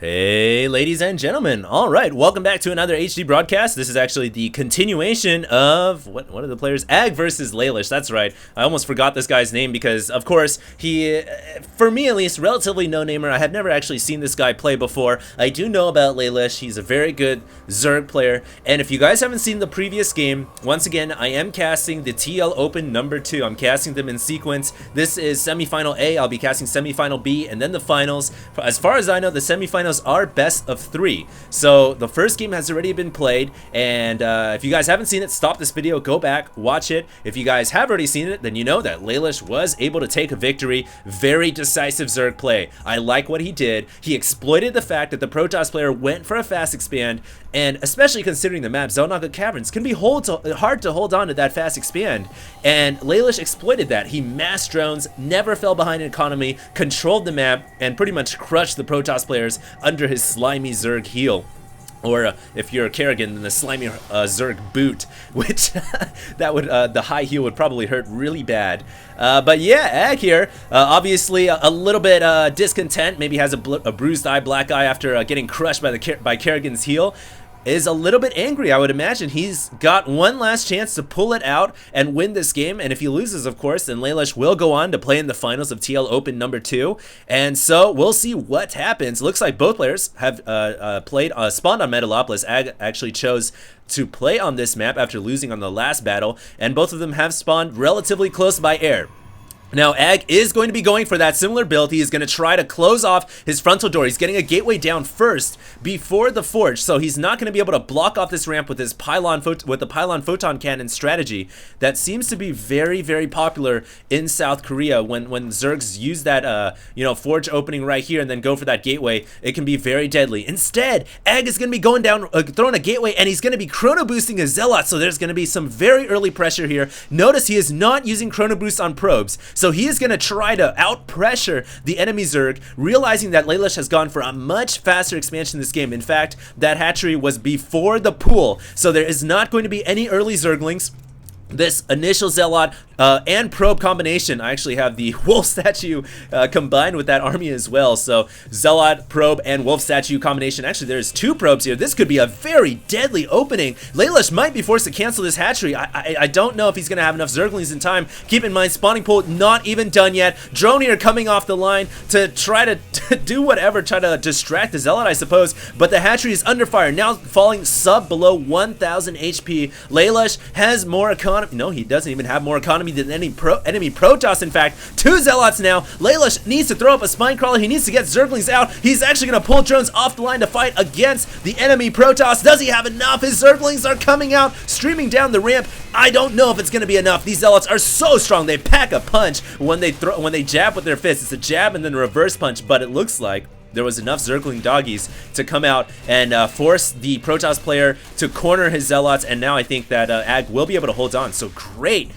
Hey ladies and gentlemen, alright, welcome back to another HD broadcast. This is actually the continuation of, what are the players? Ag versus Lalush, that's right. I almost forgot this guy's name because, of course, he, for me at least, relatively no-namer. I have never actually seen this guy play before. I do know about Lalush, he's a very good Zerg player, and if you guys haven't seen the previous game, once again, I am casting the TL Open number 2. I'm casting them in sequence. This is Semifinal A, I'll be casting Semifinal B, and then the finals. As far as I know, the semifinals are best of 3. So the first game has already been played, and if you guys haven't seen it, stop this video, go back, watch it. If you guys have already seen it, then you know that Lalush was able to take a victory. Very decisive Zerg play. I like what he did. He exploited the fact that the Protoss player went for a fast expand, and especially considering the map, Xel'Naga Caverns can be hard to hold on to that fast expand, and Lalush exploited that. He mass drones, never fell behind in economy, controlled the map, and pretty much crushed the Protoss players under his slimy Zerg heel. Or if you're a Kerrigan, then the slimy Zerg boot, which that would the high heel would probably hurt really bad. But yeah, Ag here, obviously a little bit discontent. Maybe has a bruised eye, black eye after getting crushed by Kerrigan's heel. Is a little bit angry, I would imagine. He's got one last chance to pull it out and win this game, and if he loses, of course, then Lalush will go on to play in the finals of TL Open number 2, and so we'll see what happens. Looks like both players have spawned on Metalopolis. Ag actually chose to play on this map after losing on the last battle, and both of them have spawned relatively close by air. Now, Ag is going to be going for that similar build. He is going to try to close off his frontal door. He's getting a gateway down first before the forge, so he's not going to be able to block off this ramp with his pylon photon cannon strategy that seems to be very, very popular in South Korea. When Zergs use that forge opening right here and then go for that gateway, it can be very deadly. Instead, Ag is going to be going down, throwing a gateway, and he's going to be chrono boosting his zealot. So there's going to be some very early pressure here. Notice he is not using chrono boost on probes. So he is going to try to out-pressure the enemy Zerg, realizing that Lalush has gone for a much faster expansion in this game. In fact, that hatchery was before the pool, so there is not going to be any early Zerglings. This initial Zealot and probe combination, I actually have the wolf statue combined with that army as well. So Zealot, probe, and wolf statue combination. Actually, there's 2 probes here. This could be a very deadly opening. Lalush might be forced to cancel this hatchery. I don't know if he's going to have enough Zerglings in time. Keep in mind, spawning pool not even done yet. Drone here coming off the line to try to do whatever, try to distract the Zealot, I suppose. But the hatchery is under fire, now falling below 1,000 HP. Lalush has more economy. No, he doesn't even have more economy than any enemy Protoss. In fact, 2 Zealots now. Lalush needs to throw up a spine crawler. He needs to get Zerglings out. He's actually going to pull drones off the line to fight against the enemy Protoss. Does he have enough? His Zerglings are coming out, streaming down the ramp. I don't know if it's going to be enough. These Zealots are so strong. They pack a punch when they jab with their fists. It's a jab and then a reverse punch, but it looks like there was enough Zergling doggies to come out and force the Protoss player to corner his Zealots, and now I think that Ag will be able to hold on. So great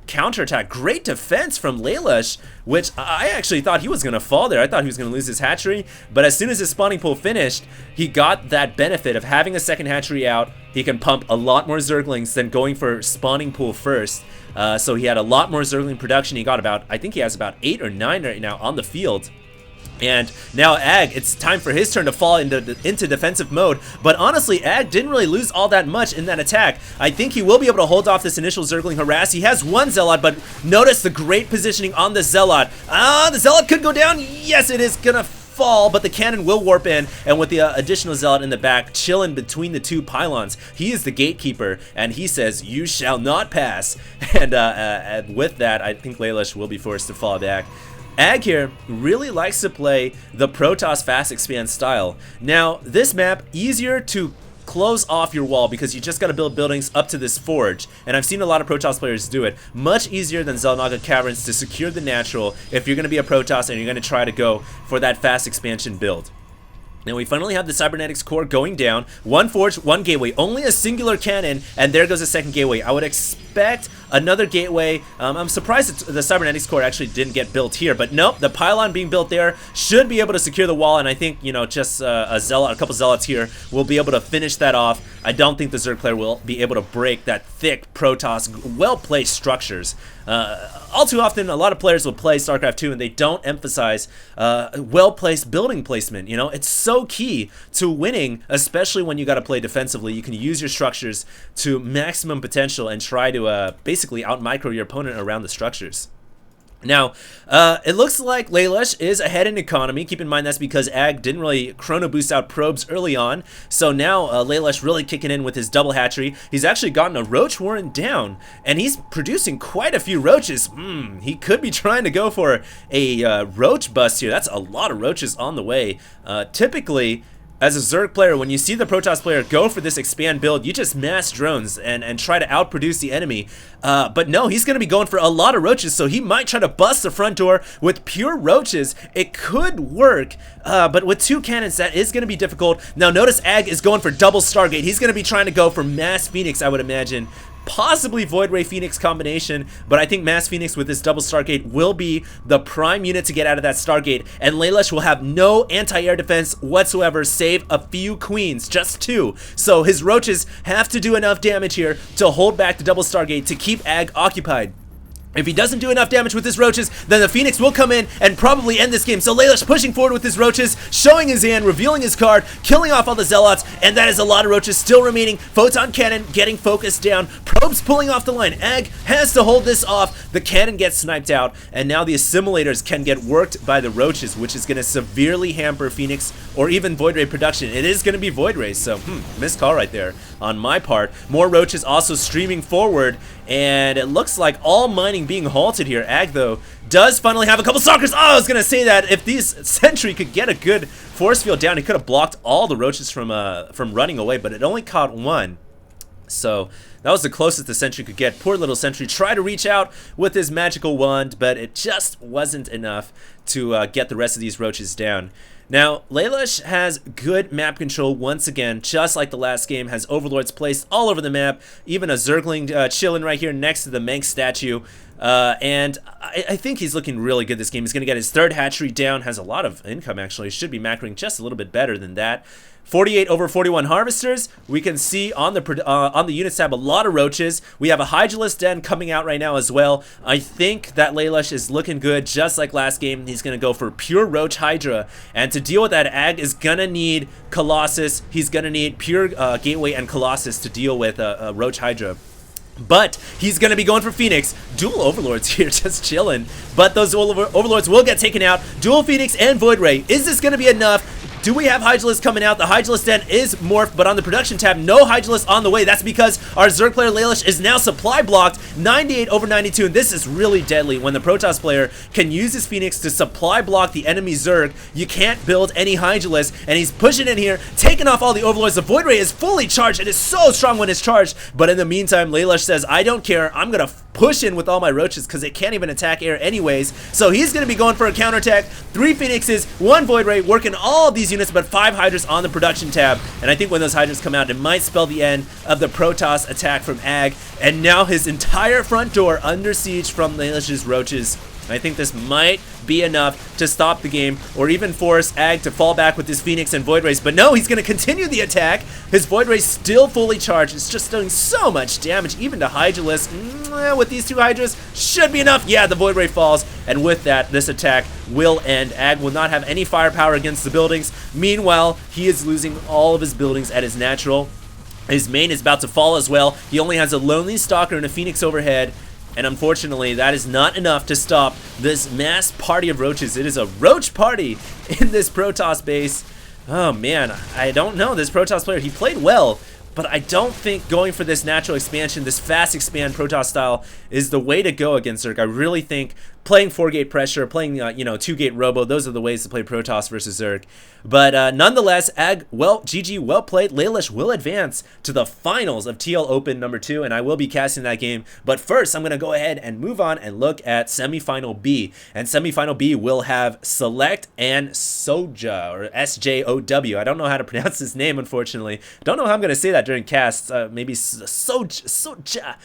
counterattack, great defense from Lalush, which I actually thought he was going to fall there. I thought he was going to lose his hatchery, but as soon as his spawning pool finished, he got that benefit of having a second hatchery out. He can pump a lot more Zerglings than going for spawning pool first. So he had a lot more Zergling production. He got I think he has about 8 or 9 right now on the field. And now Ag, it's time for his turn to fall into defensive mode. But honestly, Ag didn't really lose all that much in that attack. I think he will be able to hold off this initial Zergling harass. He has 1 Zealot, but notice the great positioning on the Zealot. The Zealot could go down. Yes, it is gonna fall, but the cannon will warp in, and with the additional Zealot in the back, chilling between the 2 pylons, he is the gatekeeper, and he says, "You shall not pass." And with that, I think Lalush will be forced to fall back. Ag here really likes to play the Protoss fast expand style. Now, this map, easier to close off your wall because you just got to build buildings up to this forge, and I've seen a lot of Protoss players do it. Much easier than Xel'Naga Caverns to secure the natural if you're going to be a Protoss and you're going to try to go for that fast expansion build. Now we finally have the cybernetics core going down. 1 forge, 1 gateway, only a singular cannon, and there goes a second gateway. I would expect Another gateway. I'm surprised that the Cybernetics core actually didn't get built here, but nope, the pylon being built there should be able to secure the wall, and I think, you know, just a couple zealots here will be able to finish that off. I don't think the Zerg player will be able to break that thick Protoss, well-placed structures. All too often, a lot of players will play StarCraft 2 and they don't emphasize well-placed building placement. You know, it's so key to winning, especially when you got to play defensively. You can use your structures to maximum potential and try to basically out-micro your opponent around the structures. Now, it looks like Lalush is ahead in economy. Keep in mind that's because Ag didn't really chrono boost out probes early on. So now Lalush really kicking in with his double hatchery. He's actually gotten a roach warren down, and he's producing quite a few roaches. He could be trying to go for a roach bust here. That's a lot of roaches on the way. Typically, as a Zerg player, when you see the Protoss player go for this expand build, you just mass drones and try to outproduce the enemy. But no, he's going to be going for a lot of roaches, so he might try to bust the front door with pure roaches. It could work, but with 2 cannons, that is going to be difficult. Now notice Ag is going for double Stargate. He's going to be trying to go for mass Phoenix, I would imagine. Possibly Void Ray Phoenix combination, but I think Mass Phoenix with this double Stargate will be the prime unit to get out of that Stargate, and Lalush will have no anti-air defense whatsoever, save a few queens, just 2. So his roaches have to do enough damage here to hold back the double Stargate to keep Ag occupied. If he doesn't do enough damage with his roaches, then the Phoenix will come in and probably end this game. So Lalush pushing forward with his roaches, showing his hand, revealing his card, killing off all the zealots, and that is a lot of roaches still remaining. Photon cannon getting focused down, probes pulling off the line. Ag has to hold this off. The cannon gets sniped out, and now the assimilators can get worked by the roaches, which is going to severely hamper Phoenix or even Void Ray production. It is going to be Void Ray, so missed call right there on my part. More roaches also streaming forward, and it looks like all mining being halted here. Ag, though, does finally have a couple stalkers. Oh, I was gonna say that if these Sentry could get a good force field down, he could have blocked all the roaches from running away, but it only caught 1. So that was the closest the Sentry could get. Poor little Sentry tried to reach out with his magical wand, but it just wasn't enough to get the rest of these roaches down. Now, Lalush has good map control once again, just like the last game, has overlords placed all over the map, even a Zergling chilling right here next to the Manx statue. And I think he's looking really good this game. He's going to get his 3rd hatchery down, has a lot of income actually, should be macroing just a little bit better than that. 48 over 41 harvesters. We can see on the units tab a lot of roaches. We have a Hydralisk Den coming out right now as well. I think that Lalush is looking good, just like last game. He's going to go for pure Roach Hydra, and to deal with that, Ag is going to need Colossus. He's going to need pure Gateway and Colossus to deal with Roach Hydra. But he's going to be going for Phoenix. Dual Overlords here, just chilling. But those Overlords will get taken out. Dual Phoenix and Void Ray. Is this going to be enough? Do we have Hydralisk coming out? The Hydralisk Den is morphed, but on the production tab, no Hydralisk on the way. That's because our Zerg player Lalush is now supply blocked, 98 over 92, and this is really deadly. When the Protoss player can use his Phoenix to supply block the enemy Zerg, you can't build any Hydralisk, and he's pushing in here, taking off all the Overlords. The Void Ray is fully charged. It is so strong when it's charged, but in the meantime, Lalush says, I don't care. I'm going to push in with all my roaches because it can't even attack air anyways. So he's going to be going for a counterattack. 3 Phoenixes, 1 Void Ray, working all these units, but 5 Hydras on the production tab. And I think when those Hydras come out, it might spell the end of the Protoss attack from Ag. And now his entire front door under siege from Lalush's roaches. I think this might be enough to stop the game, or even force Ag to fall back with his Phoenix and Void Rays. But no, he's going to continue the attack. His Void Ray's still fully charged. It's just doing so much damage, even to Hydralisk. With these 2 Hydras, should be enough. Yeah, the Void Ray falls, and with that, this attack will end. Ag will not have any firepower against the buildings. Meanwhile, he is losing all of his buildings at his natural. His main is about to fall as well. He only has a Lonely Stalker and a Phoenix overhead. And unfortunately, that is not enough to stop this mass party of roaches. It is a roach party in this Protoss base. Oh man, I don't know. This Protoss player, he played well, but I don't think going for this natural expansion, this fast expand Protoss style, is the way to go against Zerg. I really think playing 4-gate pressure, playing, you know, 2-gate robo. Those are the ways to play Protoss versus Zerg. But nonetheless, Ag, well, GG, well played. Lalush will advance to the finals of TL Open number 2, and I will be casting that game. But first, I'm going to go ahead and move on and look at Semifinal B. And Semifinal B will have Select and Soja, or SJOW. I don't know how to pronounce his name, unfortunately. Don't know how I'm going to say that during casts. Maybe Soja,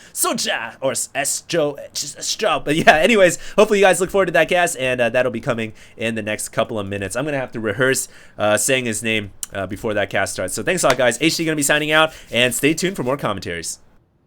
or Sjo. But yeah, anyways, hopefully you guys look forward to that cast, and that'll be coming in the next couple of minutes. I'm going to have to rehearse saying his name before that cast starts. So thanks a lot, guys. HD going to be signing out, and stay tuned for more commentaries.